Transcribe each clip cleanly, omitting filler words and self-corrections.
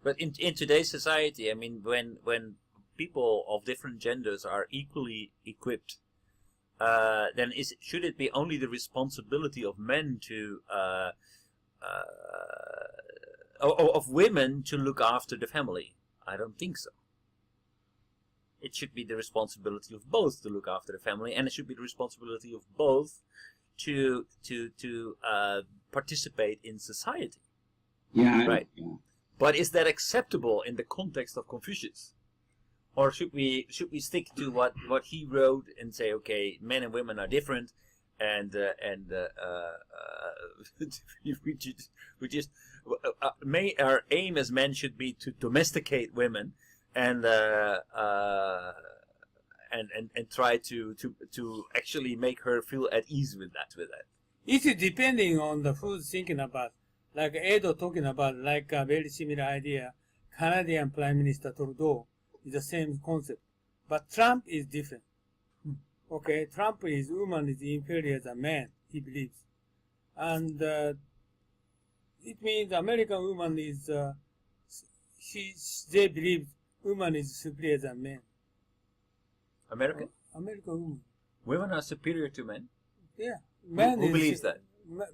But in today's society, I mean, when people of different genders are equally equipped, then should it be only the responsibility of men to of women to look after the family? I don't think so. It should be the responsibility of both to look after the family, and it should be the responsibility of both to participate in society. Yeah. Right. Yeah. But is that acceptable in the context of Confucius? Or should we stick to what he wrote and say, okay, men and women are different, and our aim as men should be to domesticate women and try to actually make her feel at ease with that. It's depending on the who's thinking about. Like Edo talking about, like a very similar idea. Canadian Prime Minister Trudeau is the same concept, but Trump is different. Okay, Trump is woman is inferior than man, he believes, and it means American woman is they believe woman is superior than men. American woman. Women are superior to men. Yeah, Who believes that?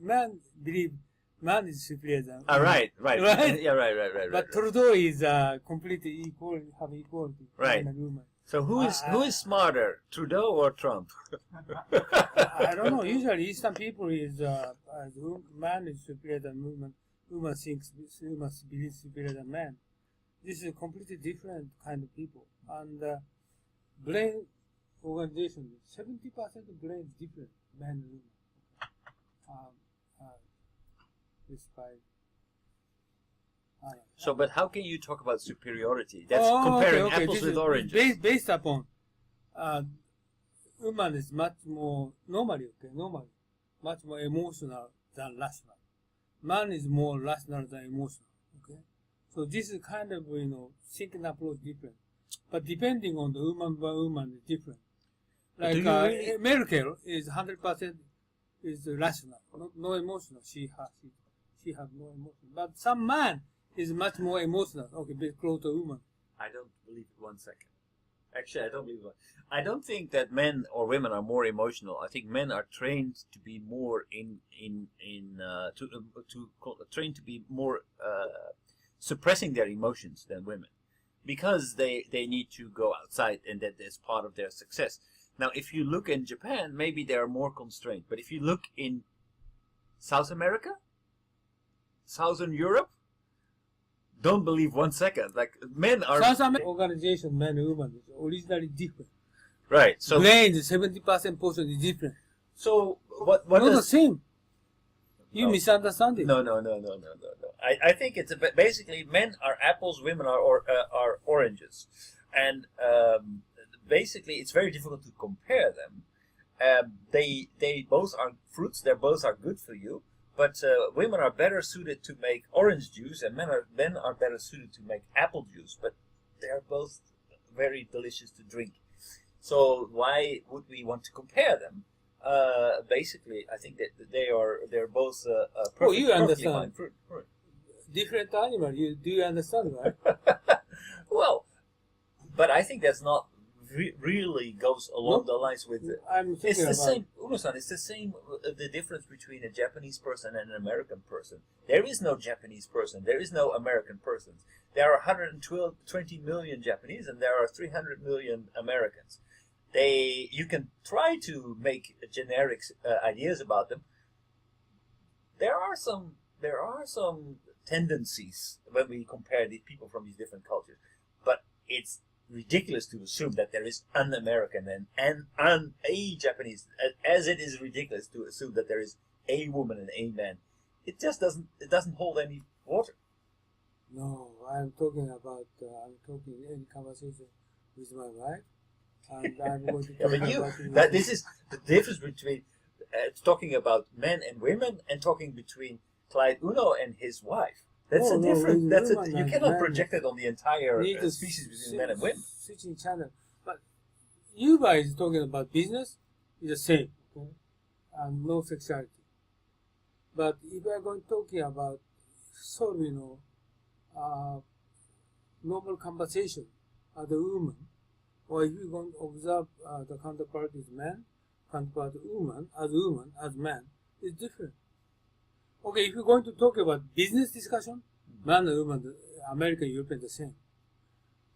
Man believe man is superior than. Right. Right? Yeah, right. But Trudeau is completely equal, have equality. Right. Man and woman. So who is smarter, Trudeau or Trump? I don't know. Usually, Eastern people is man is superior than woman. Woman thinks woman believes superior than man. This is a completely different kind of people. And brain organization, 70% of brain is different, man and woman. So, but how can you talk about superiority? That's comparing apples with oranges. Based upon woman is much more normally, much more emotional than rational. Man is more rational than emotional. Okay, so this is kind of thinking approach different, but depending on the woman by woman is different. Like Merkel is 100% is rational, no emotional. She has no emotion, but some man is much more emotional. Okay, be close to woman. I don't believe it 1 second. Actually, I don't believe it. I don't think that men or women are more emotional. I think men are trained to be more trained to be more suppressing their emotions than women, because they need to go outside, and that is part of their success. Now, if you look in Japan, maybe they are more constrained. But if you look in South America, Southern Europe, don't believe 1 second. Like, men are... South American organization, man and woman, is originally different. Right. So brain, the 70% portion is different. So what not does... the same. You misunderstand it. No. I think it's basically men are apples, women are oranges, and basically it's very difficult to compare them. They both are fruits. They both are good for you. But women are better suited to make orange juice, and men are better suited to make apple juice. But they are both very delicious to drink. So why would we want to compare them? Basically, I think that they're both perfect. You understand? Fruit. Different animal. Do you understand, right? Well, but I think that's not really goes along the lines with it. It's the same, Uno-san. It's the same. The difference between a Japanese person and an American person. There is no Japanese person. There is no American person. There are 120 million Japanese, and there are 300 million Americans. You can try to make generic ideas about them. There are some tendencies when we compare these people from these different cultures, but it's ridiculous to assume that there is an American and a Japanese, as it is ridiculous to assume that there is a woman and a man. It just doesn't hold any water. No, I'm talking in conversation with my wife, and I'm going to talk about this is the difference between talking about men and women and talking between Clyde Uno and his wife. That's a different. You cannot project it on the entire species between men and women. Switching channel, but you guys talking about business is the same, okay? And no sexuality. But if we are going talking about normal conversation as a woman, or if you're going to observe the counterpart is man, counterpart woman, as man, it's different. Okay, if you're going to talk about business discussion, man and woman, American, European, the same.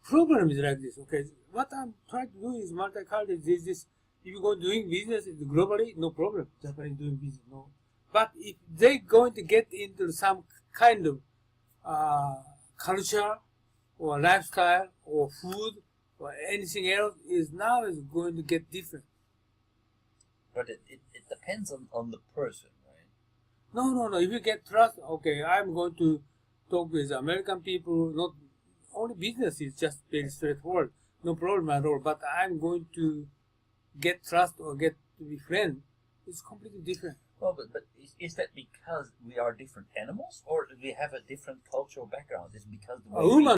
Problem is like this, okay? What I'm trying to do is multicultural. This. If you go doing business globally, no problem. Japanese doing business, no. But if they're going to get into some kind of culture or lifestyle or food or anything else, is going to get different. But it depends on the person, right? No. If you get trust, okay, I'm going to talk with American people, not only business is just very straightforward, no problem at all. But I'm going to get trust or get to be friend. It's completely different. Well, but is that because we are different animals, or we have a different cultural background? Is because the way A woman